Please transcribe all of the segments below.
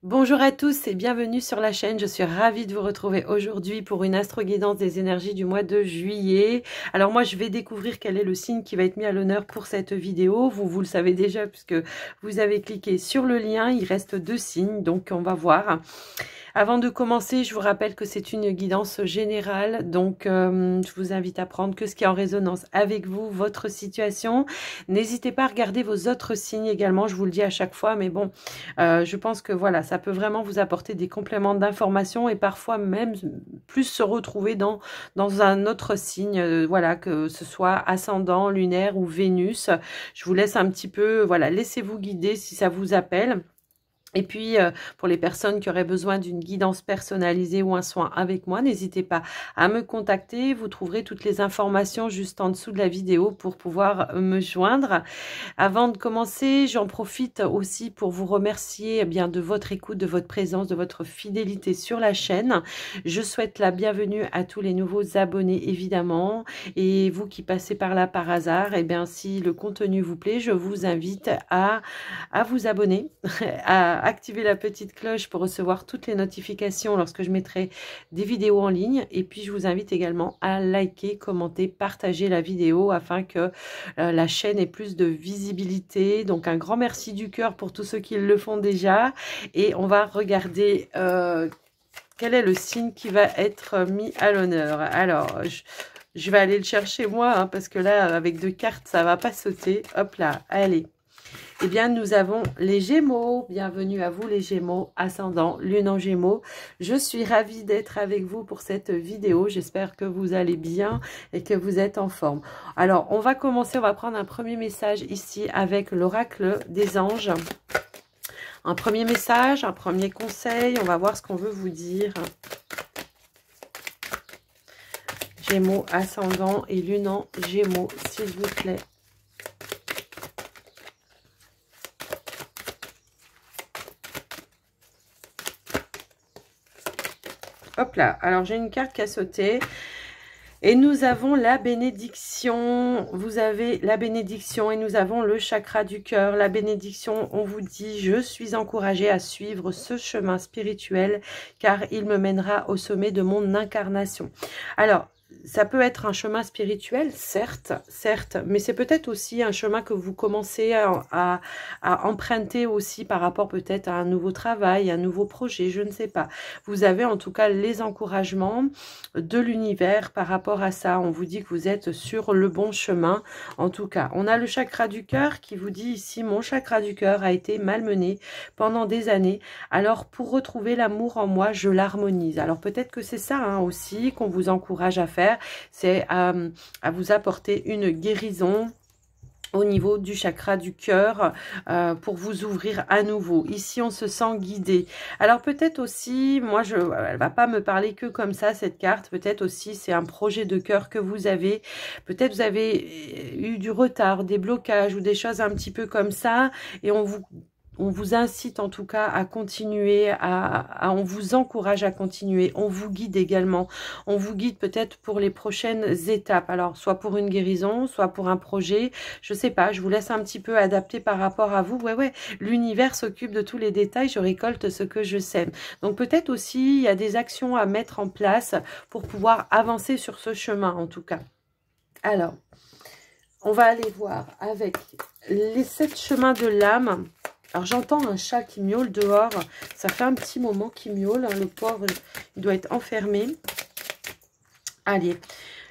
Bonjour à tous et bienvenue sur la chaîne. Je suis ravie de vous retrouver aujourd'hui pour une astro-guidance des énergies du mois de juillet. Alors moi, je vais découvrir quel est le signe qui va être mis à l'honneur pour cette vidéo. Vous le savez déjà puisque vous avez cliqué sur le lien. Il reste 2 signes, donc on va voir. Avant de commencer, je vous rappelle que c'est une guidance générale, donc je vous invite à prendre que ce qui est en résonance avec vous, votre situation. N'hésitez pas à regarder vos autres signes également, je vous le dis à chaque fois, mais bon, je pense que voilà, ça peut vraiment vous apporter des compléments d'information et parfois même plus se retrouver dans un autre signe, voilà, que ce soit ascendant, lunaire ou Vénus. Je vous laisse un petit peu, voilà, laissez-vous guider si ça vous appelle. Et puis, pour les personnes qui auraient besoin d'une guidance personnalisée ou un soin avec moi, n'hésitez pas à me contacter. Vous trouverez toutes les informations juste en dessous de la vidéo pour pouvoir me joindre. Avant de commencer, j'en profite aussi pour vous remercier bien de votre écoute, de votre présence, de votre fidélité sur la chaîne. Je souhaite la bienvenue à tous les nouveaux abonnés, évidemment. Et vous qui passez par là par hasard, eh bien, si le contenu vous plaît, je vous invite à vous abonner, à activer la petite cloche pour recevoir toutes les notifications lorsque je mettrai des vidéos en ligne. Et puis, je vous invite également à liker, commenter, partager la vidéo afin que la chaîne ait plus de visibilité. Donc, un grand merci du cœur pour tous ceux qui le font déjà. Et on va regarder quel est le signe qui va être mis à l'honneur. Alors, je vais aller le chercher moi, hein, parce que là, avec 2 cartes, ça va pas sauter. Hop là, allez. Eh bien, nous avons les Gémeaux. Bienvenue à vous les Gémeaux, ascendant, lune en Gémeaux. Je suis ravie d'être avec vous pour cette vidéo. J'espère que vous allez bien et que vous êtes en forme. Alors, on va commencer, on va prendre un premier message ici avec l'oracle des anges. Un premier message, un premier conseil. On va voir ce qu'on veut vous dire. Gémeaux, ascendant et lune en Gémeaux, s'il vous plaît. Hop là, alors j'ai une carte qui a sauté et nous avons la bénédiction. Vous avez la bénédiction et nous avons le chakra du cœur. La bénédiction, on vous dit, je suis encouragée à suivre ce chemin spirituel car il me mènera au sommet de mon incarnation. Alors, ça peut être un chemin spirituel, certes, mais c'est peut-être aussi un chemin que vous commencez à emprunter aussi par rapport peut-être à un nouveau travail, un nouveau projet, je ne sais pas. Vous avez en tout cas les encouragements de l'univers par rapport à ça. On vous dit que vous êtes sur le bon chemin. En tout cas, on a le chakra du cœur qui vous dit ici, mon chakra du cœur a été malmené pendant des années. Alors, pour retrouver l'amour en moi, je l'harmonise. Alors, peut-être que c'est ça hein, aussi qu'on vous encourage à faire. C'est à vous apporter une guérison au niveau du chakra du cœur pour vous ouvrir à nouveau. Ici, on se sent guidé. Alors peut-être aussi, moi, elle va pas me parler que comme ça, cette carte. Peut-être aussi, c'est un projet de cœur que vous avez. Peut-être vous avez eu du retard, des blocages ou des choses un petit peu comme ça. Et on vous incite en tout cas à continuer, on vous encourage à continuer, on vous guide également, on vous guide peut-être pour les prochaines étapes, alors soit pour une guérison, soit pour un projet, je sais pas, je vous laisse un petit peu adapter par rapport à vous, ouais, l'univers s'occupe de tous les détails, je récolte ce que je sème, donc peut-être aussi il y a des actions à mettre en place pour pouvoir avancer sur ce chemin en tout cas. Alors, on va aller voir avec les 7 chemins de l'âme. Alors, j'entends un chat qui miaule dehors. Ça fait un petit moment qu'il miaule. Le pauvre, il doit être enfermé. Allez,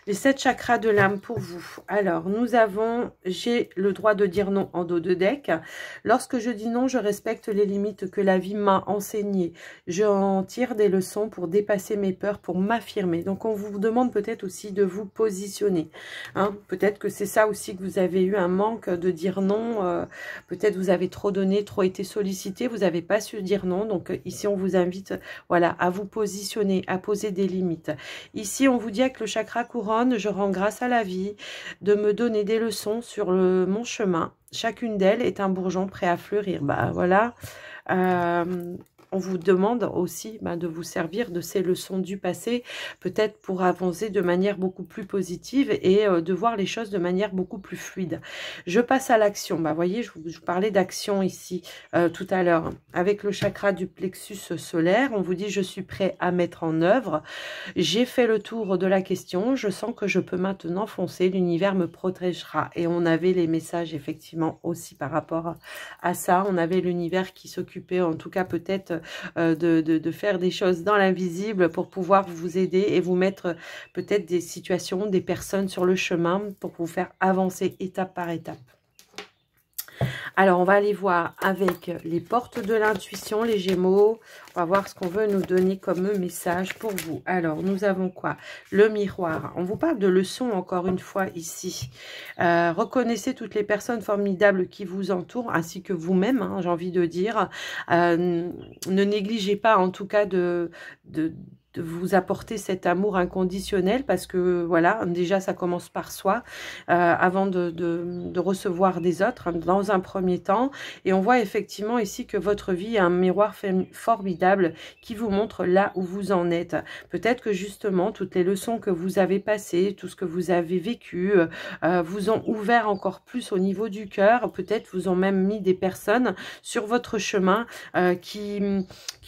les 7 chakras de l'âme pour vous. Alors, nous avons, j'ai le droit de dire non en dos de deck. Lorsque je dis non, je respecte les limites que la vie m'a enseignées. Je en tire des leçons pour dépasser mes peurs, pour m'affirmer. Donc, on vous demande peut-être aussi de vous positionner. Hein, peut-être que c'est ça aussi que vous avez eu un manque de dire non. Peut-être vous avez trop donné, trop été sollicité. Vous n'avez pas su dire non. Donc, ici, on vous invite voilà, à vous positionner, à poser des limites. Ici, on vous dit avec le chakra couronne, je rends grâce à la vie de me donner des leçons sur mon chemin. Chacune d'elles est un bourgeon prêt à fleurir. Bah voilà. on vous demande aussi de vous servir de ces leçons du passé, peut-être pour avancer de manière beaucoup plus positive et de voir les choses de manière beaucoup plus fluide. Je passe à l'action. Vous voyez, je vous parlais d'action ici tout à l'heure. Avec le chakra du plexus solaire, on vous dit « Je suis prêt à mettre en œuvre. J'ai fait le tour de la question. Je sens que je peux maintenant foncer. L'univers me protégera. » Et on avait les messages effectivement aussi par rapport à ça. On avait l'univers qui s'occupait, en tout cas peut-être, de faire des choses dans l'invisible pour pouvoir vous aider et vous mettre peut-être des situations, des personnes sur le chemin pour vous faire avancer étape par étape. Alors, on va aller voir avec les portes de l'intuition, les Gémeaux. On va voir ce qu'on veut nous donner comme message pour vous. Alors, nous avons quoi? Le miroir. On vous parle de leçons, encore une fois, ici. Reconnaissez toutes les personnes formidables qui vous entourent, ainsi que vous-même, hein, j'ai envie de dire. Ne négligez pas, en tout cas, de vous apporter cet amour inconditionnel parce que voilà, déjà ça commence par soi avant de recevoir des autres hein, dans un premier temps. Et on voit effectivement ici que votre vie est un miroir formidable qui vous montre là où vous en êtes. Peut-être que justement toutes les leçons que vous avez passées, tout ce que vous avez vécu vous ont ouvert encore plus au niveau du cœur. Peut-être vous ont même mis des personnes sur votre chemin qui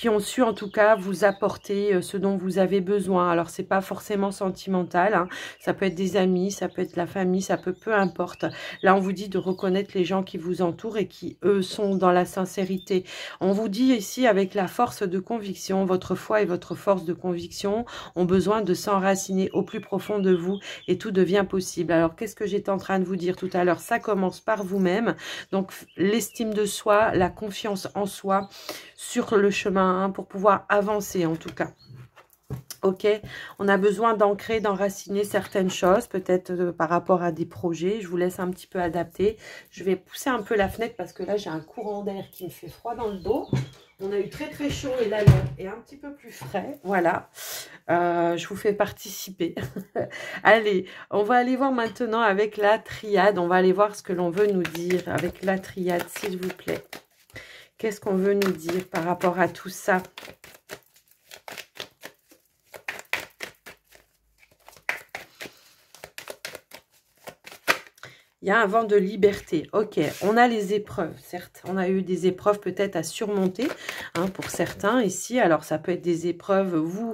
ont su en tout cas vous apporter ce dont vous avez besoin. Alors c'est pas forcément sentimental, hein. Ça peut être des amis, ça peut être la famille, ça peut, peu importe. Là on vous dit de reconnaître les gens qui vous entourent et qui eux sont dans la sincérité. On vous dit ici avec la force de conviction, votre foi et votre force de conviction ont besoin de s'enraciner au plus profond de vous et tout devient possible. Alors qu'est-ce que j'étais en train de vous dire tout à l'heure? Ça commence par vous-même, donc l'estime de soi, la confiance en soi sur le chemin hein, pour pouvoir avancer en tout cas. Ok, on a besoin d'ancrer, d'enraciner certaines choses, peut-être par rapport à des projets. Je vous laisse un petit peu adapter. Je vais pousser un peu la fenêtre parce que là, j'ai un courant d'air qui me fait froid dans le dos. On a eu très très chaud et là, l'air est un petit peu plus frais. Voilà, je vous fais participer. Allez, on va aller voir maintenant avec la triade. On va aller voir ce que l'on veut nous dire avec la triade, s'il vous plaît. Qu'est-ce qu'on veut nous dire par rapport à tout ça ? Il y a un vent de liberté. Ok, on a les épreuves, certes. On a eu des épreuves peut-être à surmonter hein, pour certains ici. Alors, ça peut être des épreuves,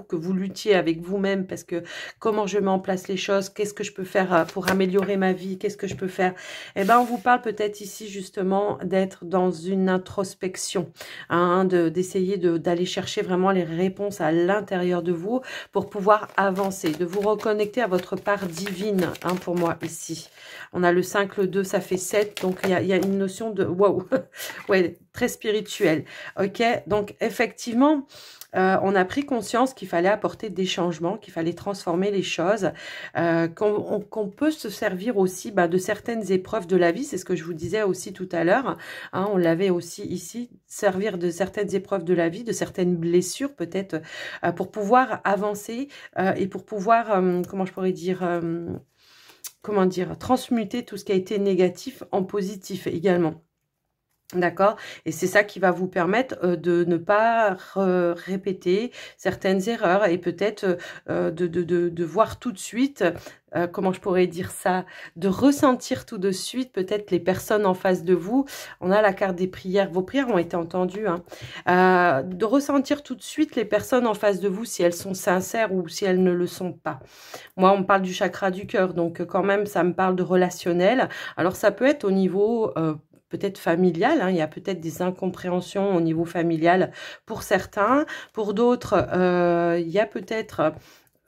que vous luttiez avec vous-même parce que comment je mets en place les choses, qu'est-ce que je peux faire pour améliorer ma vie, qu'est-ce que je peux faire. Eh bien, on vous parle peut-être ici justement d'être dans une introspection, hein, d'essayer d'aller chercher vraiment les réponses à l'intérieur de vous pour pouvoir avancer, de vous reconnecter à votre part divine hein, pour moi ici. On a le 5, le 2, ça fait 7. Donc, il y a une notion de... Wow. Ouais, très spirituelle. Ok, donc effectivement, on a pris conscience qu'il fallait apporter des changements, qu'il fallait transformer les choses, qu'on peut se servir aussi de certaines épreuves de la vie. C'est ce que je vous disais aussi tout à l'heure. Hein, on l'avait aussi ici, servir de certaines épreuves de la vie, de certaines blessures peut-être, pour pouvoir avancer et pour pouvoir, comment je pourrais dire... comment dire, transmuter tout ce qui a été négatif en positif également. D'accord? Et c'est ça qui va vous permettre de ne pas répéter certaines erreurs et peut-être de voir tout de suite, comment je pourrais dire ça, de ressentir tout de suite peut-être les personnes en face de vous. On a la carte des prières, vos prières ont été entendues, hein. De ressentir tout de suite les personnes en face de vous si elles sont sincères ou si elles ne le sont pas. Moi, on me parle du chakra du cœur, donc quand même, ça me parle de relationnel. Alors, ça peut être au niveau... peut-être familial, hein, il y a peut-être des incompréhensions au niveau familial pour certains. Pour d'autres, il y a peut-être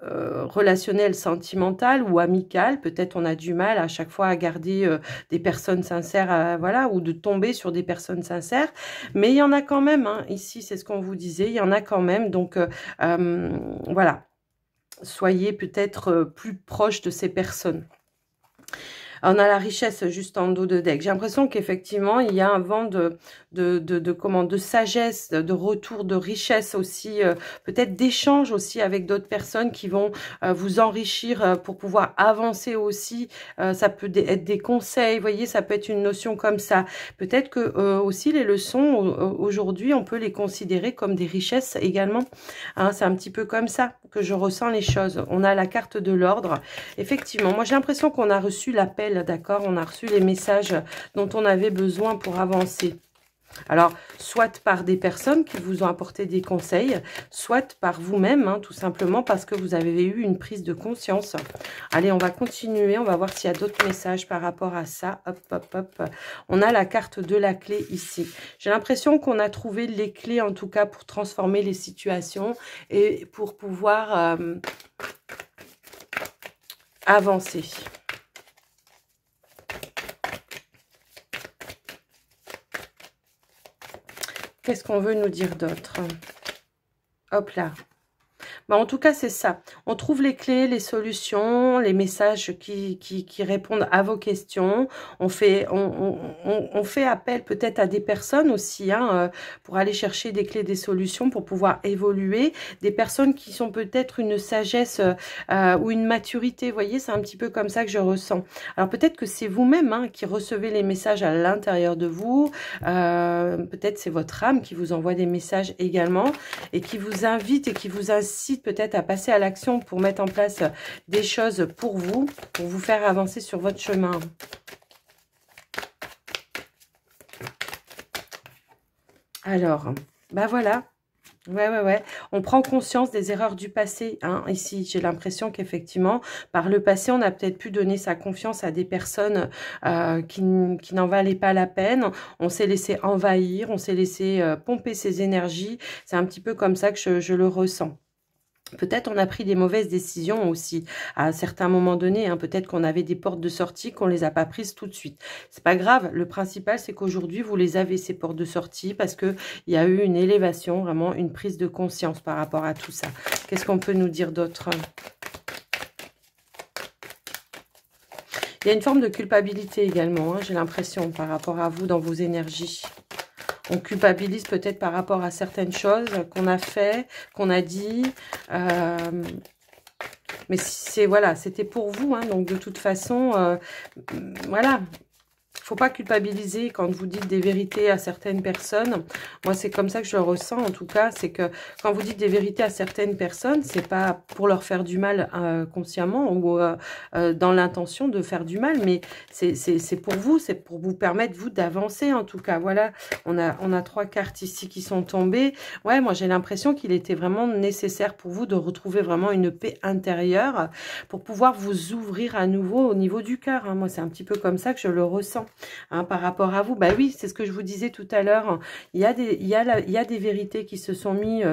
relationnel, sentimental ou amical. Peut-être on a du mal à chaque fois à garder des personnes sincères, voilà, ou de tomber sur des personnes sincères. Mais il y en a quand même, hein, ici, c'est ce qu'on vous disait, il y en a quand même. Donc, voilà, soyez peut-être plus proche de ces personnes. On a la richesse juste en dos de deck. J'ai l'impression qu'effectivement, il y a un vent de sagesse, de retour de richesse aussi, peut-être d'échange aussi avec d'autres personnes qui vont vous enrichir pour pouvoir avancer aussi. Ça peut être des conseils, vous voyez, ça peut être une notion comme ça. Peut-être que aussi les leçons, aujourd'hui, on peut les considérer comme des richesses également. Hein, c'est un petit peu comme ça que je ressens les choses. On a la carte de l'ordre. Effectivement, moi j'ai l'impression qu'on a reçu l'appel, d'accord? On a reçu les messages dont on avait besoin pour avancer. Alors, soit par des personnes qui vous ont apporté des conseils, soit par vous-même, hein, tout simplement parce que vous avez eu une prise de conscience. Allez, on va continuer, on va voir s'il y a d'autres messages par rapport à ça. Hop, hop, hop. On a la carte de la clé ici. J'ai l'impression qu'on a trouvé les clés, en tout cas, pour transformer les situations et pour pouvoir avancer. Qu'est-ce qu'on veut nous dire d'autre? Hop là. Bah, en tout cas, c'est ça. On trouve les clés, les solutions, les messages qui répondent à vos questions. On fait appel peut-être à des personnes aussi hein, pour aller chercher des clés, des solutions pour pouvoir évoluer. Des personnes qui sont peut-être une sagesse ou une maturité. Vous voyez, c'est un petit peu comme ça que je ressens. Alors peut-être que c'est vous-même hein, qui recevez les messages à l'intérieur de vous. Peut-être c'est votre âme qui vous envoie des messages également et qui vous invite et qui vous incite peut-être à passer à l'action pour mettre en place des choses pour vous faire avancer sur votre chemin. Alors, bah voilà. Ouais. On prend conscience des erreurs du passé. Hein. Ici, j'ai l'impression qu'effectivement, par le passé, on a peut-être pu donner sa confiance à des personnes qui n'en valaient pas la peine. On s'est laissé envahir, on s'est laissé pomper ses énergies. C'est un petit peu comme ça que je le ressens. Peut-être on a pris des mauvaises décisions aussi à certains moments donnés. Hein. Peut-être qu'on avait des portes de sortie qu'on les a pas prises tout de suite. C'est pas grave. Le principal, c'est qu'aujourd'hui, vous les avez, ces portes de sortie, parce qu'il y a eu une élévation, vraiment une prise de conscience par rapport à tout ça. Qu'est-ce qu'on peut nous dire d'autre? Il y a une forme de culpabilité également, hein, j'ai l'impression, par rapport à vous, dans vos énergies. On culpabilise peut-être par rapport à certaines choses qu'on a fait, qu'on a dit. Mais c'est voilà, c'était pour vous. Hein, donc de toute façon, voilà. Faut pas culpabiliser quand vous dites des vérités à certaines personnes. Moi, c'est comme ça que je le ressens, en tout cas. C'est que quand vous dites des vérités à certaines personnes, c'est pas pour leur faire du mal consciemment ou dans l'intention de faire du mal, mais c'est pour vous, c'est pour vous permettre, vous, d'avancer, en tout cas. Voilà, on a 3 cartes ici qui sont tombées. Ouais, moi, j'ai l'impression qu'il était vraiment nécessaire pour vous de retrouver vraiment une paix intérieure pour pouvoir vous ouvrir à nouveau au niveau du cœur. Hein. Moi, c'est un petit peu comme ça que je le ressens. Hein, par rapport à vous, bah oui, c'est ce que je vous disais tout à l'heure. Il y a des vérités qui se sont mises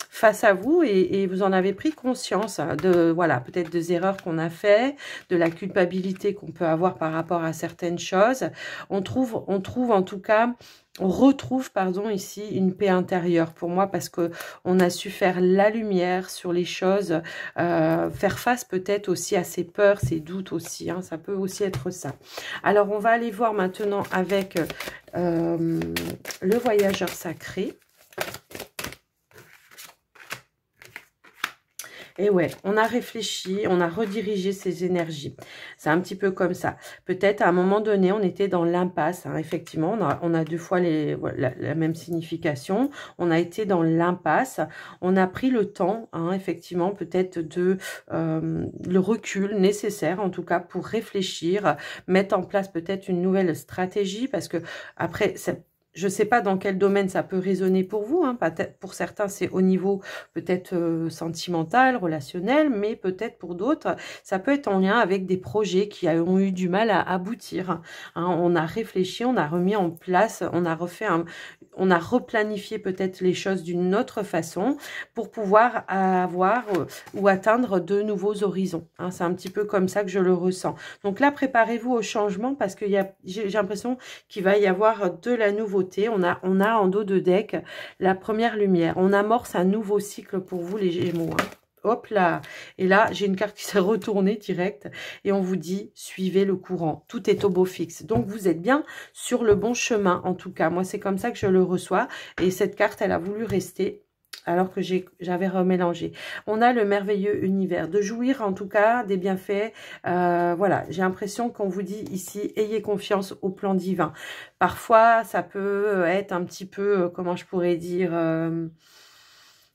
face à vous et vous en avez pris conscience de voilà peut-être des erreurs qu'on a fait, de la culpabilité qu'on peut avoir par rapport à certaines choses. On trouve en tout cas. On retrouve, pardon, ici une paix intérieure pour moi parce que on a su faire la lumière sur les choses, faire face peut-être aussi à ses peurs, ses doutes aussi. Hein, ça peut aussi être ça. Alors, on va aller voir maintenant avec le voyageur sacré. Et ouais, on a réfléchi, on a redirigé ses énergies. C'est un petit peu comme ça. Peut-être à un moment donné, on était dans l'impasse. Hein, effectivement, on a 2 fois la même signification. On a été dans l'impasse. On a pris le temps, hein, effectivement, peut-être de le recul nécessaire, en tout cas, pour réfléchir, mettre en place peut-être une nouvelle stratégie. Parce que après, je ne sais pas dans quel domaine ça peut résonner pour vous. Hein. Pour certains, c'est au niveau peut-être sentimental, relationnel, mais peut-être pour d'autres, ça peut être en lien avec des projets qui ont eu du mal à aboutir. Hein. On a réfléchi, on a remis en place, on a replanifié peut-être les choses d'une autre façon pour pouvoir avoir ou atteindre de nouveaux horizons. Hein. C'est un petit peu comme ça que je le ressens. Donc là, préparez-vous au changement parce que j'ai l'impression qu'il va y avoir de la nouveauté. On a en dos de deck la première lumière. On amorce un nouveau cycle pour vous les Gémeaux. Hein. hop là. Et là, j'ai une carte qui s'est retournée direct. Et on vous dit, suivez le courant. Tout est au beau fixe. Donc, vous êtes bien sur le bon chemin, en tout cas. Moi, c'est comme ça que je le reçois. Et cette carte, elle a voulu rester alors que j'avais remélangé. On a le merveilleux univers, de jouir en tout cas des bienfaits. Voilà, j'ai l'impression qu'on vous dit ici, ayez confiance au plan divin. Parfois, ça peut être un petit peu, comment je pourrais dire,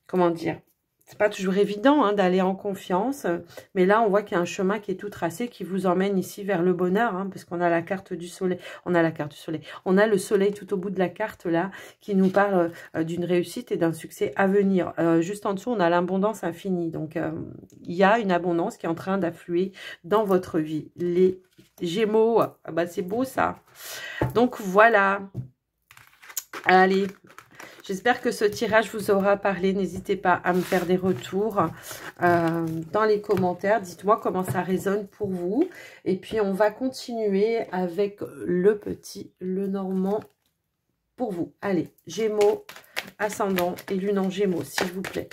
comment dire, c'est pas toujours évident hein, d'aller en confiance, mais là, on voit qu'il y a un chemin qui est tout tracé, qui vous emmène ici vers le bonheur, hein, parce qu'on a la carte du soleil, on a la carte du soleil, on a le soleil tout au bout de la carte, là, qui nous parle d'une réussite et d'un succès à venir. Juste en dessous, on a l'abondance infinie, donc il y a une abondance qui est en train d'affluer dans votre vie. Les Gémeaux, ah bah, c'est beau ça. Donc voilà, allez. J'espère que ce tirage vous aura parlé. N'hésitez pas à me faire des retours dans les commentaires. Dites-moi comment ça résonne pour vous. Et puis, on va continuer avec le petit, le normand pour vous. Allez, Gémeaux, ascendant et lune en Gémeaux, s'il vous plaît.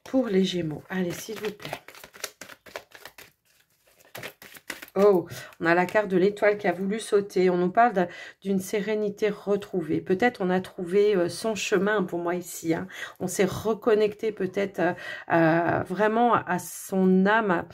Pour les Gémeaux. Allez, s'il vous plaît. Oh, on a la carte de l'étoile qui a voulu sauter. On nous parle d'une sérénité retrouvée. Peut-être on a trouvé son chemin pour moi ici. Hein. On s'est reconnecté peut-être vraiment à son âme,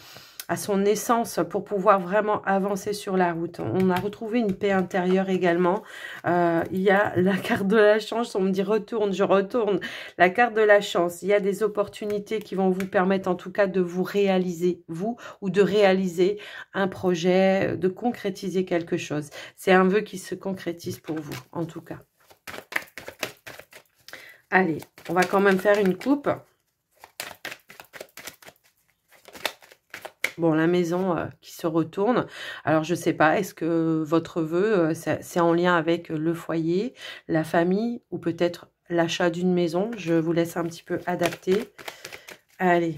à son essence pour pouvoir vraiment avancer sur la route. On a retrouvé une paix intérieure également. Il y a la carte de la chance. On me dit retourne, je retourne. La carte de la chance. Il y a des opportunités qui vont vous permettre en tout cas de vous réaliser, vous, ou de réaliser un projet, de concrétiser quelque chose. C'est un vœu qui se concrétise pour vous, en tout cas. Allez, on va quand même faire une coupe. Bon, la maison qui se retourne. Alors, je ne sais pas, est-ce que votre vœu, c'est en lien avec le foyer, la famille ou peut-être l'achat d'une maison? Je vous laisse un petit peu adapter. Allez.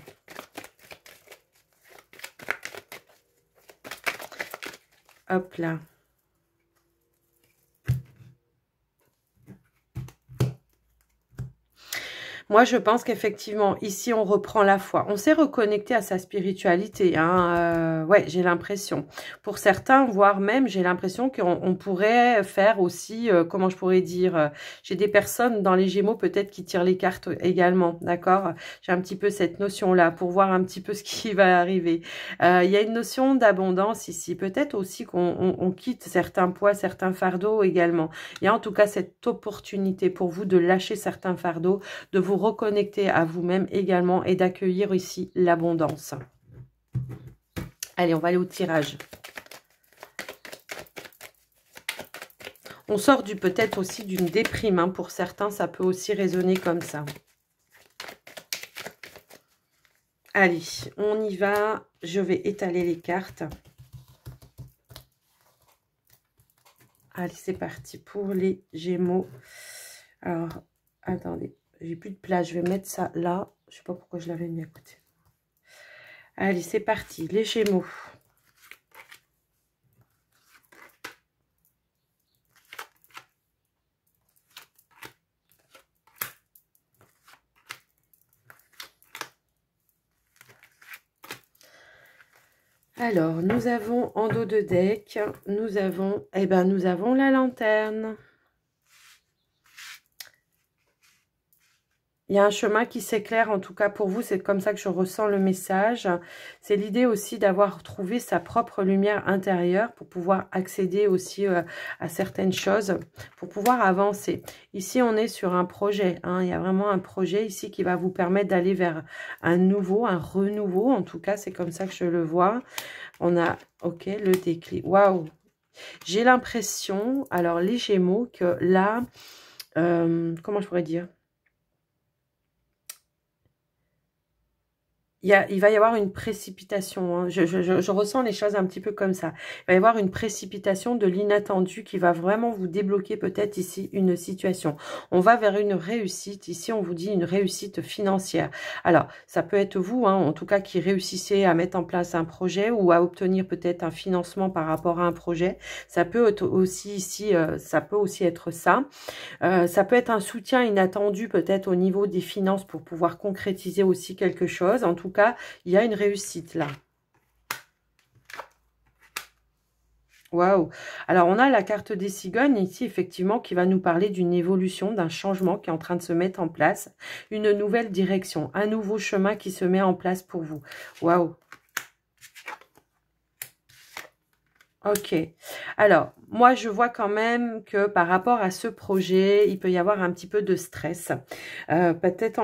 Hop là. Moi, je pense qu'effectivement, ici, on reprend la foi. On s'est reconnecté à sa spiritualité. Hein, ouais, j'ai l'impression. Pour certains, voire même, j'ai l'impression qu'on pourrait faire aussi, comment je pourrais dire, j'ai des personnes dans les Gémeaux peut-être qui tirent les cartes également, d'accord? J'ai un petit peu cette notion-là pour voir un petit peu ce qui va arriver. Il y a une notion d'abondance ici. Peut-être aussi qu'on quitte certains poids, certains fardeaux également. Il y a en tout cas cette opportunité pour vous de lâcher certains fardeaux, de vous reconnecter à vous-même également et d'accueillir ici l'abondance. Allez, on va aller au tirage. On sort peut-être aussi d'une déprime. Hein. Pour certains, ça peut aussi résonner comme ça. Allez, on y va. Je vais étaler les cartes. Allez, c'est parti pour les Gémeaux. Alors, attendez. J'ai plus de place, je vais mettre ça là. Je sais pas pourquoi je l'avais mis à côté. Allez, c'est parti. Les Gémeaux. Alors, nous avons en dos de deck, nous avons la lanterne. Il y a un chemin qui s'éclaire, en tout cas pour vous, c'est comme ça que je ressens le message. C'est l'idée aussi d'avoir trouvé sa propre lumière intérieure pour pouvoir accéder aussi à certaines choses, pour pouvoir avancer. Ici, on est sur un projet. Hein. Il y a vraiment un projet ici qui va vous permettre d'aller vers un nouveau, un renouveau. En tout cas, c'est comme ça que je le vois. On a, ok, le déclic. Waouh! J'ai l'impression, alors les Gémeaux, que là, comment je pourrais dire? il va y avoir une précipitation. Hein. Je ressens les choses un petit peu comme ça. Il va y avoir une précipitation de l'inattendu qui va vraiment vous débloquer peut-être ici une situation. On va vers une réussite. Ici, on vous dit une réussite financière. Alors, ça peut être vous, hein, en tout cas, qui réussissez à mettre en place un projet ou à obtenir peut-être un financement par rapport à un projet. Ça peut être aussi ici, ça peut aussi être ça. Ça peut être un soutien inattendu peut-être au niveau des finances pour pouvoir concrétiser aussi quelque chose. En tout cas, il y a une réussite là. Waouh! Alors, on a la carte des cigognes ici, effectivement, qui va nous parler d'une évolution, d'un changement qui est en train de se mettre en place, une nouvelle direction, un nouveau chemin qui se met en place pour vous. Waouh! Ok. Alors, moi, je vois quand même que par rapport à ce projet, il peut y avoir un petit peu de stress. Peut-être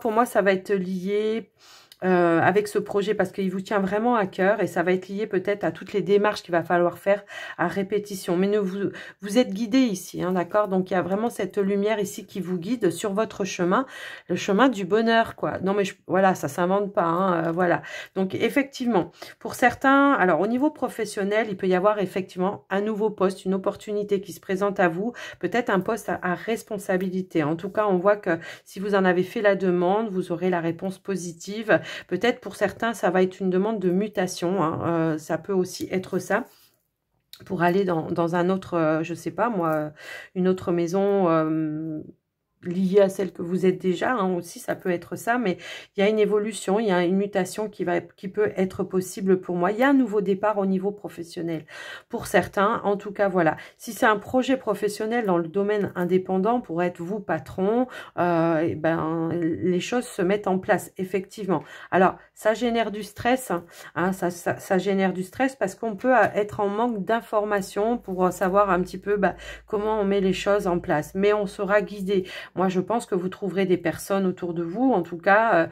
pour moi, ça va être lié avec ce projet parce qu'il vous tient vraiment à cœur et ça va être lié peut-être à toutes les démarches qu'il va falloir faire à répétition. Mais vous êtes guidé ici, hein, d'accord? Donc, il y a vraiment cette lumière ici qui vous guide sur votre chemin, le chemin du bonheur, quoi. Non, mais voilà, ça s'invente pas, hein, voilà. Donc, effectivement, pour certains, alors au niveau professionnel, il peut y avoir effectivement un nouveau poste, une opportunité qui se présente à vous, peut-être un poste à responsabilité. En tout cas, on voit que si vous en avez fait la demande, vous aurez la réponse positive. Peut-être pour certains, ça va être une demande de mutation. Hein. Ça peut aussi être ça pour aller dans un autre, je sais pas moi, une autre maison liée à celle que vous êtes déjà, hein, aussi, ça peut être ça, mais il y a une évolution, il y a une mutation qui peut être possible pour moi. Il y a un nouveau départ au niveau professionnel pour certains. En tout cas, voilà. Si c'est un projet professionnel dans le domaine indépendant, pour être vous patron, et ben, les choses se mettent en place, effectivement. Alors, ça génère du stress, hein, ça génère du stress parce qu'on peut être en manque d'informations pour savoir un petit peu comment on met les choses en place. Mais on sera guidé. Moi, je pense que vous trouverez des personnes autour de vous, en tout cas,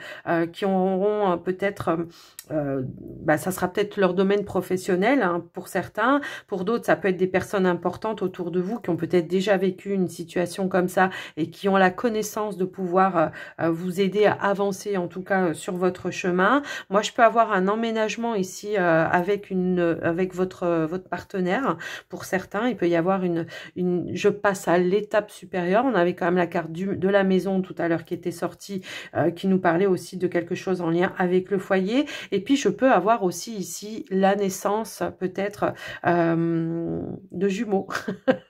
qui auront peut-être, ça sera peut-être leur domaine professionnel, hein, pour certains. Pour d'autres, ça peut être des personnes importantes autour de vous qui ont peut-être déjà vécu une situation comme ça et qui ont la connaissance de pouvoir vous aider à avancer, en tout cas, sur votre chemin. Moi, je peux avoir un emménagement ici avec votre partenaire. Pour certains, il peut y avoir je passe à l'étape supérieure. On avait quand même la carte de la maison tout à l'heure qui était sortie, qui nous parlait aussi de quelque chose en lien avec le foyer. Et puis, je peux avoir aussi ici la naissance peut-être de jumeaux.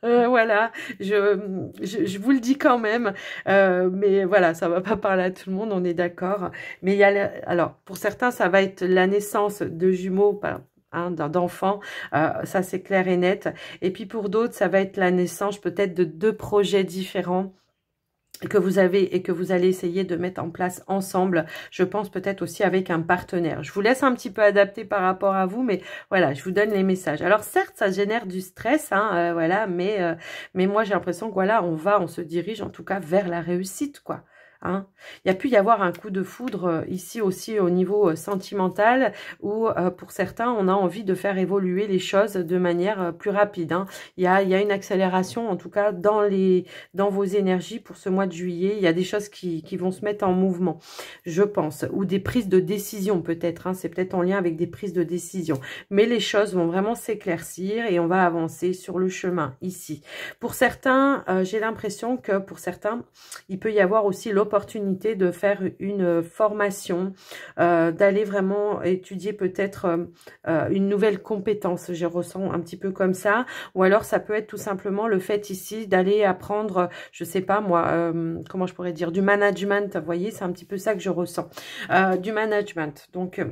Voilà, je vous le dis quand même. Mais voilà, ça va pas parler à tout le monde, on est d'accord. Mais il y a, alors, pour certains, ça va être la naissance de jumeaux, hein, d'enfants, ça c'est clair et net. Et puis pour d'autres, ça va être la naissance peut-être de deux projets différents que vous avez et que vous allez essayer de mettre en place ensemble, je pense peut-être aussi avec un partenaire. Je vous laisse un petit peu adapter par rapport à vous, mais voilà, je vous donne les messages. Alors certes, ça génère du stress, hein, voilà, mais moi j'ai l'impression que voilà, on se dirige en tout cas vers la réussite, quoi. Hein. Il y a pu y avoir un coup de foudre ici aussi au niveau sentimental où pour certains on a envie de faire évoluer les choses de manière plus rapide. Hein. Il y a une accélération en tout cas dans vos énergies pour ce mois de juillet. Il y a des choses qui vont se mettre en mouvement, je pense, ou des prises de décision peut-être. Hein. C'est peut-être en lien avec des prises de décision. Mais les choses vont vraiment s'éclaircir et on va avancer sur le chemin ici. Pour certains, j'ai l'impression que pour certains, il peut y avoir aussi l'opportunité de faire une formation, d'aller vraiment étudier peut-être une nouvelle compétence, je ressens un petit peu comme ça, ou alors ça peut être tout simplement le fait ici d'aller apprendre, je sais pas moi, comment je pourrais dire, du management, vous voyez, c'est un petit peu ça que je ressens, du management, donc...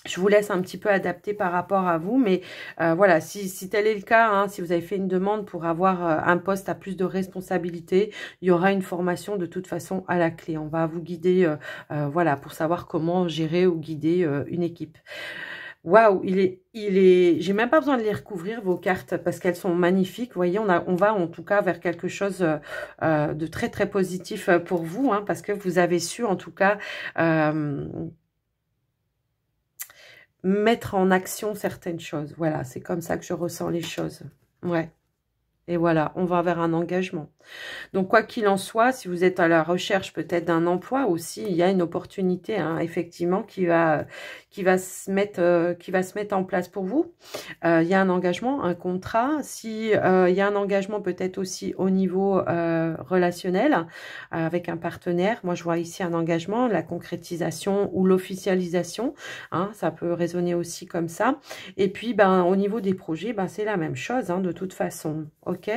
je vous laisse un petit peu adapter par rapport à vous, mais voilà, si tel est le cas, hein, si vous avez fait une demande pour avoir un poste à plus de responsabilité, il y aura une formation de toute façon à la clé. On va vous guider, voilà, pour savoir comment gérer ou guider une équipe. Waouh, j'ai même pas besoin de les recouvrir vos cartes parce qu'elles sont magnifiques. Vous voyez, on va en tout cas vers quelque chose de très très positif pour vous, hein, parce que vous avez su en tout cas mettre en action certaines choses. Voilà, c'est comme ça que je ressens les choses. Ouais. Et voilà, on va vers un engagement. Donc, quoi qu'il en soit, si vous êtes à la recherche peut-être d'un emploi aussi, il y a une opportunité, hein, effectivement, qui va se mettre en place pour vous. Il y a un engagement, un contrat. Si il y a un engagement peut-être aussi au niveau relationnel avec un partenaire. Moi, je vois ici un engagement, la concrétisation ou l'officialisation. Hein, ça peut résonner aussi comme ça. Et puis, ben, au niveau des projets, ben, c'est la même chose, hein, de toute façon. OK?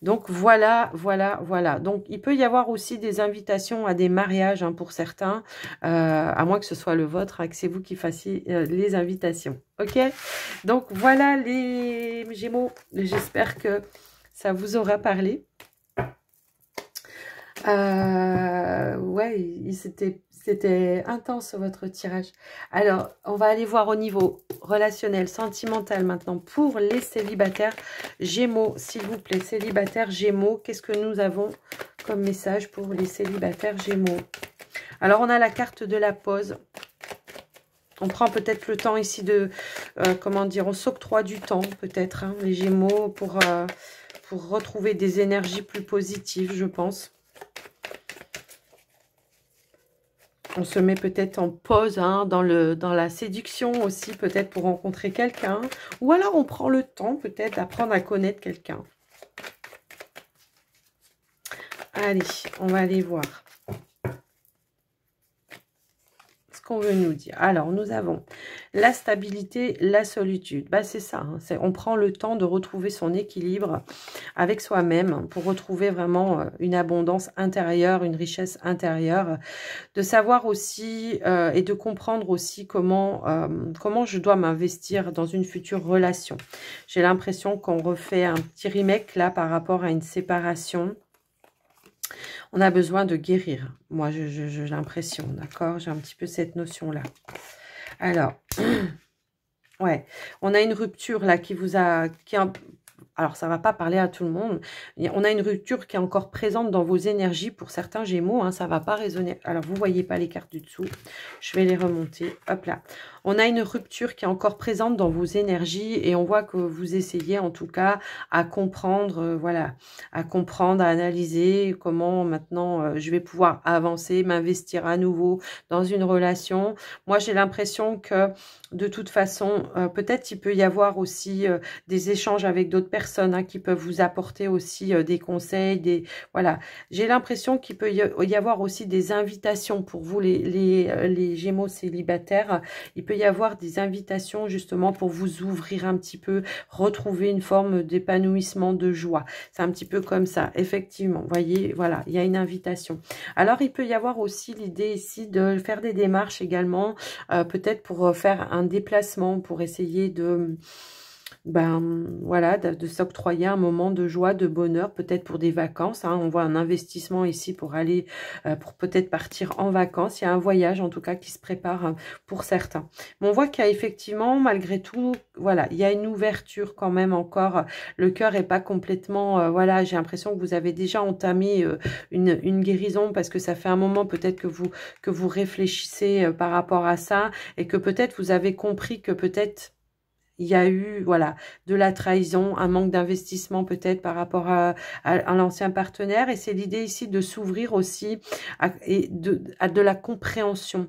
Donc, voilà, voilà, voilà. Donc, il peut y avoir aussi des invitations à des mariages, hein, pour certains, à moins que ce soit le vôtre, hein, que c'est vous qui fassiez les invitations. OK? Donc, voilà les Gémeaux. J'espère que ça vous aura parlé. Ouais, c'était intense votre tirage. Alors, on va aller voir au niveau relationnel, sentimental maintenant pour les célibataires Gémeaux, s'il vous plaît. Célibataires Gémeaux, qu'est-ce que nous avons comme message pour les célibataires Gémeaux? Alors, on a la carte de la pause. On prend peut-être le temps ici de, comment dire, on s'octroie du temps peut-être, hein, les Gémeaux, pour retrouver des énergies plus positives, je pense. On se met peut-être en pause, hein, dans la séduction aussi, peut-être pour rencontrer quelqu'un. Ou alors on prend le temps peut-être d'apprendre à connaître quelqu'un. Allez, on va aller voir ce qu'on veut nous dire. Alors, nous avons la stabilité, la solitude. Bah, c'est ça, hein, on prend le temps de retrouver son équilibre avec soi-même pour retrouver vraiment une abondance intérieure, une richesse intérieure. De savoir aussi et de comprendre aussi comment je dois m'investir dans une future relation. J'ai l'impression qu'on refait un petit remake là par rapport à une séparation. On a besoin de guérir. Moi, j'ai l'impression, d'accord? J'ai un petit peu cette notion-là. Alors, ouais, on a une rupture là qui vous a... Alors, ça ne va pas parler à tout le monde. On a une rupture qui est encore présente dans vos énergies pour certains Gémeaux. Hein, ça ne va pas résonner. Alors, vous ne voyez pas les cartes du dessous. Je vais les remonter. Hop là. On a une rupture qui est encore présente dans vos énergies. Et on voit que vous essayez en tout cas à comprendre, voilà, à comprendre, à analyser comment maintenant je vais pouvoir avancer, m'investir à nouveau dans une relation. Moi, j'ai l'impression que de toute façon, peut-être il peut y avoir aussi des échanges avec d'autres personnes, hein, qui peuvent vous apporter aussi des conseils, voilà. J'ai l'impression qu'il peut y avoir aussi des invitations pour vous, les Gémeaux célibataires. Il peut y avoir des invitations justement pour vous ouvrir un petit peu, retrouver une forme d'épanouissement, de joie. C'est un petit peu comme ça, effectivement. Vous voyez, voilà, il y a une invitation. Alors, il peut y avoir aussi l'idée ici de faire des démarches également, peut-être pour faire un déplacement, pour essayer de... Ben voilà, de s'octroyer un moment de joie, de bonheur, peut-être pour des vacances. Hein. On voit un investissement ici pour aller, pour peut-être partir en vacances. Il y a un voyage en tout cas qui se prépare pour certains. Mais on voit qu'il y a effectivement, malgré tout, voilà, il y a une ouverture quand même encore. Le cœur n'est pas complètement, voilà, j'ai l'impression que vous avez déjà entamé une guérison parce que ça fait un moment peut-être que vous réfléchissez par rapport à ça et que peut-être vous avez compris que peut-être il y a eu, voilà, de la trahison, un manque d'investissement peut-être par rapport à l'ancien partenaire. Et c'est l'idée ici de s'ouvrir aussi à de la compréhension.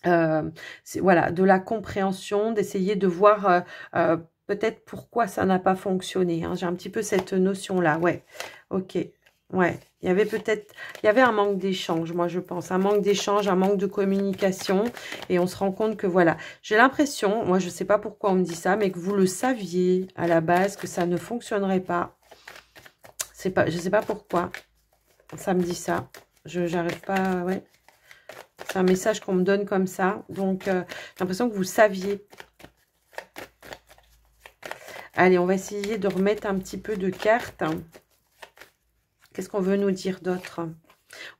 Voilà, de la compréhension, d'essayer de voir peut-être pourquoi ça n'a pas fonctionné. Hein. J'ai un petit peu cette notion-là, ouais. Ok, ouais. Il y avait un manque d'échange, moi je pense, un manque d'échange, un manque de communication, et on se rend compte que voilà, j'ai l'impression, moi je sais pas pourquoi on me dit ça, mais que vous le saviez à la base, que ça ne fonctionnerait pas. Je sais pas pourquoi ça me dit ça, j'arrive pas, ouais. C'est un message qu'on me donne comme ça, donc j'ai l'impression que vous saviez. Allez, on va essayer de remettre un petit peu de cartes. Qu'est-ce qu'on veut nous dire d'autre?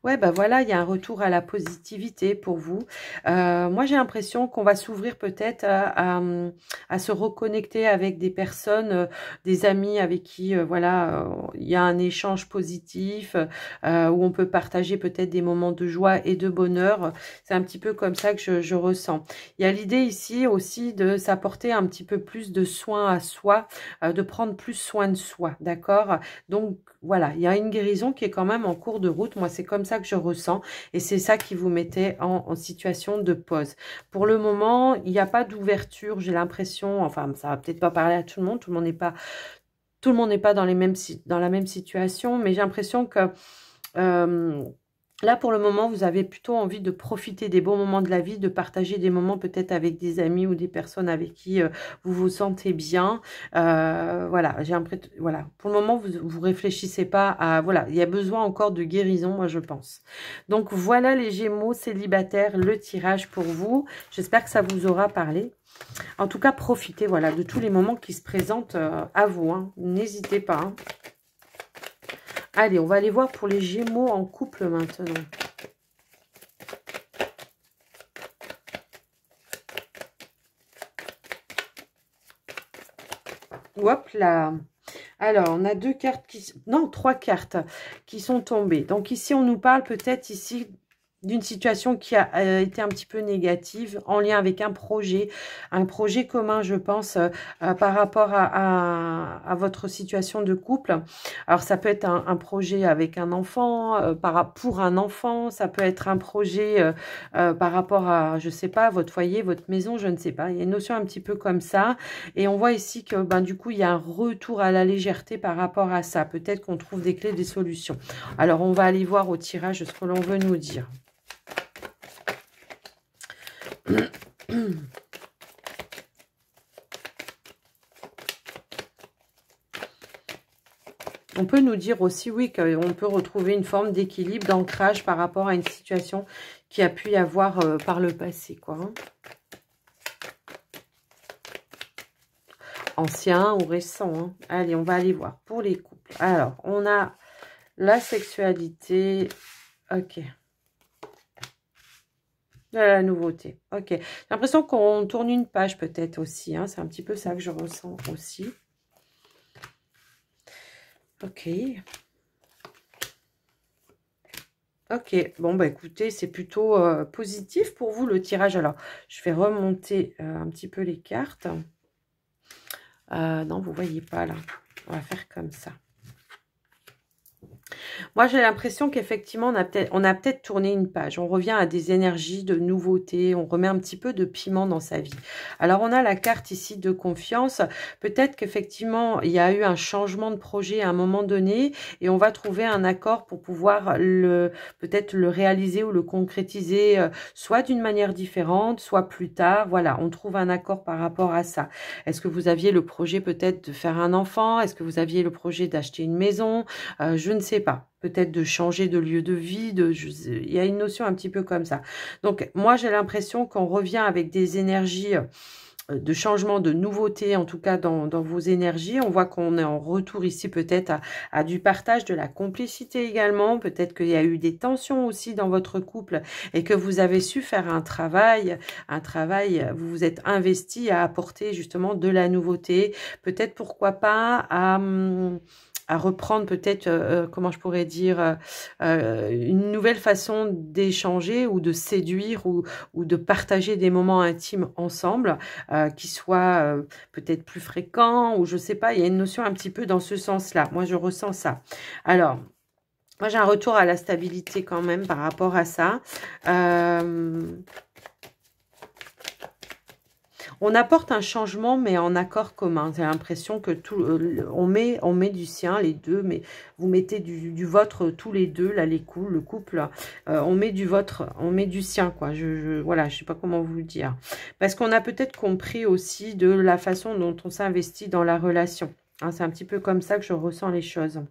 Ouais, bah voilà, il y a un retour à la positivité pour vous. Moi, j'ai l'impression qu'on va s'ouvrir peut-être à se reconnecter avec des personnes, des amis avec qui, voilà, il y a un échange positif, où on peut partager peut-être des moments de joie et de bonheur. C'est un petit peu comme ça que je ressens. Il y a l'idée ici aussi de s'apporter un petit peu plus de soin à soi, de prendre plus soin de soi, d'accord? Donc, voilà, il y a une guérison qui est quand même en cours de route. Moi, c'est comme ça que je ressens. Et c'est ça qui vous mettait en situation de pause. Pour le moment, il n'y a pas d'ouverture. J'ai l'impression, enfin, ça va peut-être pas parler à tout le monde. Tout le monde n'est pas dans la même situation. Mais j'ai l'impression que là, pour le moment, vous avez plutôt envie de profiter des bons moments de la vie, de partager des moments peut-être avec des amis ou des personnes avec qui vous vous sentez bien. Voilà, j'ai l'impression, voilà, pour le moment, vous réfléchissez pas à, voilà, il y a besoin encore de guérison, moi, je pense. Donc, voilà les Gémeaux célibataires, le tirage pour vous. J'espère que ça vous aura parlé. En tout cas, profitez, voilà, de tous les moments qui se présentent à vous, hein. N'hésitez pas, hein. Allez, on va aller voir pour les Gémeaux en couple maintenant. Hop là. Alors, on a deux cartes non, trois cartes qui sont tombées. Donc ici, on nous parle peut-être ici d'une situation qui a été un petit peu négative en lien avec un projet commun, je pense, par rapport à votre situation de couple. Alors, ça peut être un projet avec un enfant, pour un enfant, ça peut être un projet par rapport à, je sais pas, votre foyer, votre maison, je ne sais pas. Il y a une notion un petit peu comme ça. Et on voit ici que, ben, du coup, il y a un retour à la légèreté par rapport à ça. Peut-être qu'on trouve des clés, des solutions. Alors, on va aller voir au tirage ce que l'on veut nous dire. On peut nous dire aussi, oui, qu'on peut retrouver une forme d'équilibre, d'ancrage par rapport à une situation qui a pu y avoir par le passé, quoi. Hein. Ancien ou récent. Hein. Allez, on va aller voir pour les couples. Alors, on a la sexualité. Ok. De la nouveauté. Ok. J'ai l'impression qu'on tourne une page peut-être aussi. Hein. C'est un petit peu ça que je ressens aussi. Ok. Ok. Bon, bah écoutez, c'est plutôt positif pour vous le tirage. Alors, je vais remonter un petit peu les cartes. Non, vous voyez pas là. On va faire comme ça. Moi, j'ai l'impression qu'effectivement, on a peut-être tourné une page. On revient à des énergies de nouveauté. On remet un petit peu de piment dans sa vie. Alors, on a la carte ici de confiance. Peut-être qu'effectivement, il y a eu un changement de projet à un moment donné et on va trouver un accord pour pouvoir peut-être le réaliser ou le concrétiser, soit d'une manière différente, soit plus tard. Voilà, on trouve un accord par rapport à ça. Est-ce que vous aviez le projet peut-être de faire un enfant? Est-ce que vous aviez le projet d'acheter une maison? Je ne sais pas. Peut-être de changer de lieu de vie, il y a une notion un petit peu comme ça. Donc, moi, j'ai l'impression qu'on revient avec des énergies de changement, de nouveauté, en tout cas dans vos énergies. On voit qu'on est en retour ici peut-être à du partage, de la complicité également. Peut-être qu'il y a eu des tensions aussi dans votre couple et que vous avez su faire un travail, vous vous êtes investi à apporter justement de la nouveauté. Peut-être, pourquoi pas, à reprendre peut-être, comment je pourrais dire, une nouvelle façon d'échanger ou de séduire ou de partager des moments intimes ensemble, qui soient peut-être plus fréquents ou je sais pas, il y a une notion un petit peu dans ce sens-là. Moi, je ressens ça. Alors, moi, j'ai un retour à la stabilité quand même par rapport à ça. On apporte un changement, mais en accord commun. J'ai l'impression que on met du sien, les deux, mais vous mettez du vôtre tous les deux, là, le couple. On met du vôtre, on met du sien, quoi. Voilà, je sais pas comment vous le dire. Parce qu'on a peut-être compris aussi de la façon dont on s'investit dans la relation. Hein, c'est un petit peu comme ça que je ressens les choses.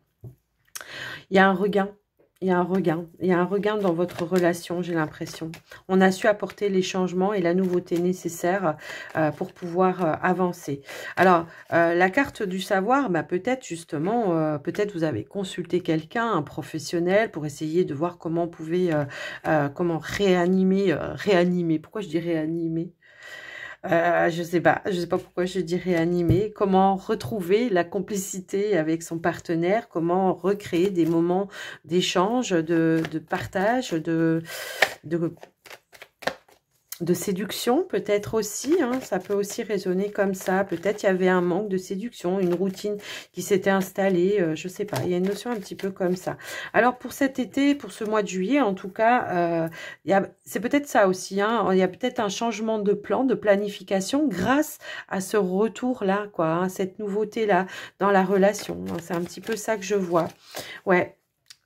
Il y a un regain. Il y a un regain. Il y a un regain dans votre relation, j'ai l'impression. On a su apporter les changements et la nouveauté nécessaire pour pouvoir avancer. Alors, la carte du savoir, bah, peut-être justement, peut-être vous avez consulté quelqu'un, un professionnel, pour essayer de voir comment on pouvait, comment réanimer. Pourquoi je dis réanimer? Je sais pas pourquoi je dis réanimer. Comment retrouver la complicité avec son partenaire, comment recréer des moments d'échange, de partage, de séduction peut-être aussi, hein, ça peut aussi résonner comme ça. Peut-être il y avait un manque de séduction, une routine qui s'était installée, je sais pas, il y a une notion un petit peu comme ça. Alors pour cet été, pour ce mois de juillet en tout cas, c'est peut-être ça aussi, hein, il y a peut-être un changement de plan, de planification grâce à ce retour-là, quoi, hein, cette nouveauté-là dans la relation. C'est un petit peu ça que je vois. Ouais.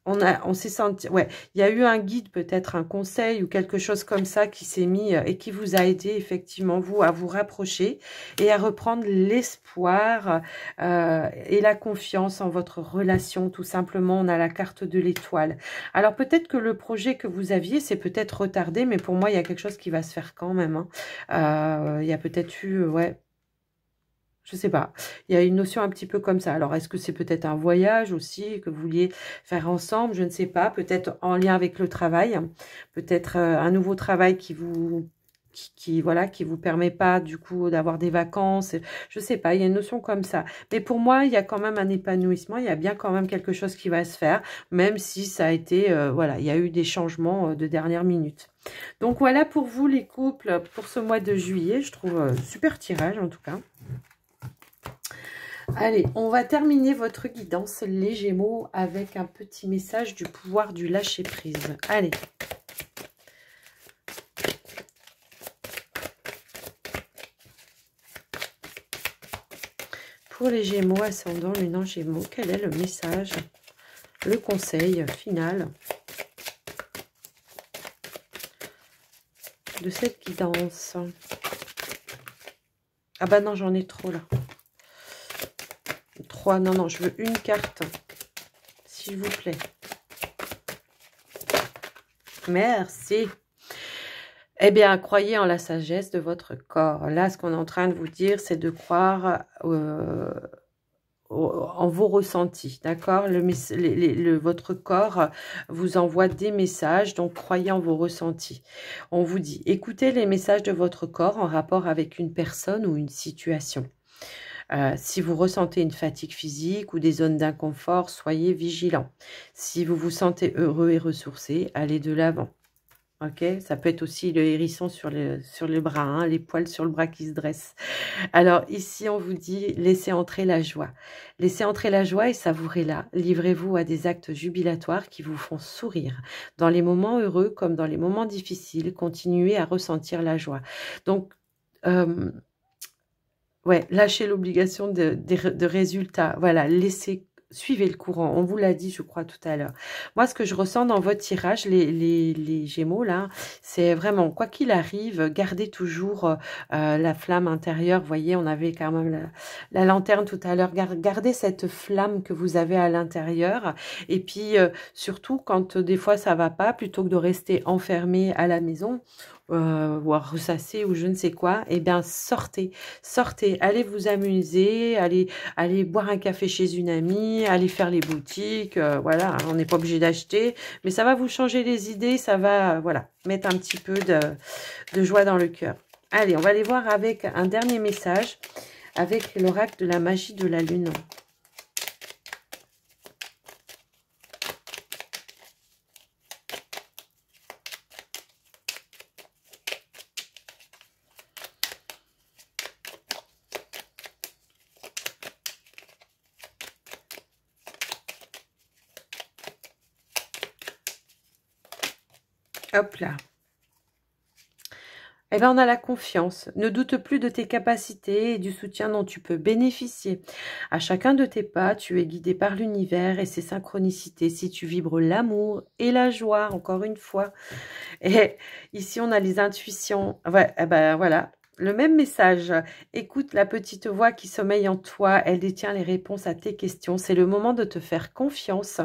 On s'est senti, ouais, il y a eu un guide, peut-être un conseil ou quelque chose comme ça qui s'est mis et qui vous a aidé effectivement, vous, à vous rapprocher et à reprendre l'espoir et la confiance en votre relation. Tout simplement, on a la carte de l'étoile. Alors, peut-être que le projet que vous aviez, c'est peut-être retardé, mais pour moi, il y a quelque chose qui va se faire quand même. Hein. Il y a peut-être eu, ouais. Je sais pas, il y a une notion un petit peu comme ça. Alors, est-ce que c'est peut-être un voyage aussi que vous vouliez faire ensemble? Je ne sais pas, peut-être en lien avec le travail, peut-être un nouveau travail voilà, qui vous permet pas du coup d'avoir des vacances. Je sais pas, il y a une notion comme ça. Mais pour moi, il y a quand même un épanouissement, il y a bien quand même quelque chose qui va se faire, même si ça a été, voilà, il y a eu des changements de dernière minute. Donc voilà pour vous les couples pour ce mois de juillet. Je trouve super tirage en tout cas. Allez, on va terminer votre guidance, les Gémeaux, avec un petit message du pouvoir du lâcher-prise. Allez. Pour les Gémeaux, ascendant, lune en Gémeaux, quel est le message, le conseil final de cette guidance? Ah bah non, j'en ai trop là. 3, non, je veux une carte, s'il vous plaît. Merci. Eh bien, croyez en la sagesse de votre corps. Là, ce qu'on est en train de vous dire, c'est de croire en vos ressentis, d'accord? Votre corps vous envoie des messages, donc croyez en vos ressentis. On vous dit, écoutez les messages de votre corps en rapport avec une personne ou une situation. Si vous ressentez une fatigue physique ou des zones d'inconfort, soyez vigilant. Si vous vous sentez heureux et ressourcé, allez de l'avant. Ok, ça peut être aussi le hérisson sur le bras, hein, les poils sur le bras qui se dressent. Alors ici, on vous dit, laissez entrer la joie. Laissez entrer la joie et savourez-la. Livrez-vous à des actes jubilatoires qui vous font sourire. Dans les moments heureux comme dans les moments difficiles, continuez à ressentir la joie. Donc, ouais, lâchez l'obligation de résultats. Voilà, suivez le courant. On vous l'a dit, je crois, tout à l'heure. Moi, ce que je ressens dans votre tirage, les Gémeaux, là, c'est vraiment, quoi qu'il arrive, gardez toujours la flamme intérieure. Vous voyez, on avait quand même la lanterne tout à l'heure. Gardez cette flamme que vous avez à l'intérieur. Et puis, surtout, quand des fois, ça va pas, plutôt que de rester enfermé à la maison, ou à ressasser ou je ne sais quoi, eh bien sortez, allez vous amuser, allez boire un café chez une amie, allez faire les boutiques, voilà, on n'est pas obligé d'acheter, mais ça va vous changer les idées, ça va, voilà, mettre un petit peu de joie dans le cœur. Allez, on va aller voir avec un dernier message, avec l'oracle de la magie de la lune. Hop là. Eh bien, on a la confiance. Ne doute plus de tes capacités et du soutien dont tu peux bénéficier. À chacun de tes pas, tu es guidé par l'univers et ses synchronicités. Si tu vibres l'amour et la joie, encore une fois. Et ici, on a les intuitions. Ouais, eh ben, voilà. le même message. Écoute la petite voix qui sommeille en toi. Elle détient les réponses à tes questions. C'est le moment de te faire confiance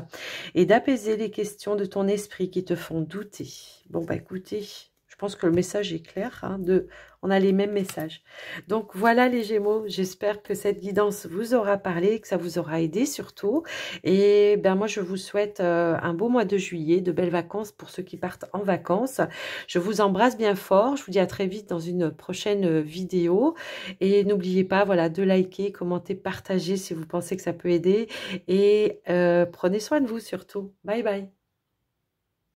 et d'apaiser les questions de ton esprit qui te font douter. Bon, bah écoutez, je pense que le message est clair. Hein, on a les mêmes messages. Donc voilà les Gémeaux, j'espère que cette guidance vous aura parlé, que ça vous aura aidé surtout. Et ben moi je vous souhaite un beau mois de juillet, de belles vacances pour ceux qui partent en vacances. Je vous embrasse bien fort, je vous dis à très vite dans une prochaine vidéo. Et n'oubliez pas voilà, de liker, commenter, partager si vous pensez que ça peut aider. Et prenez soin de vous surtout. Bye bye.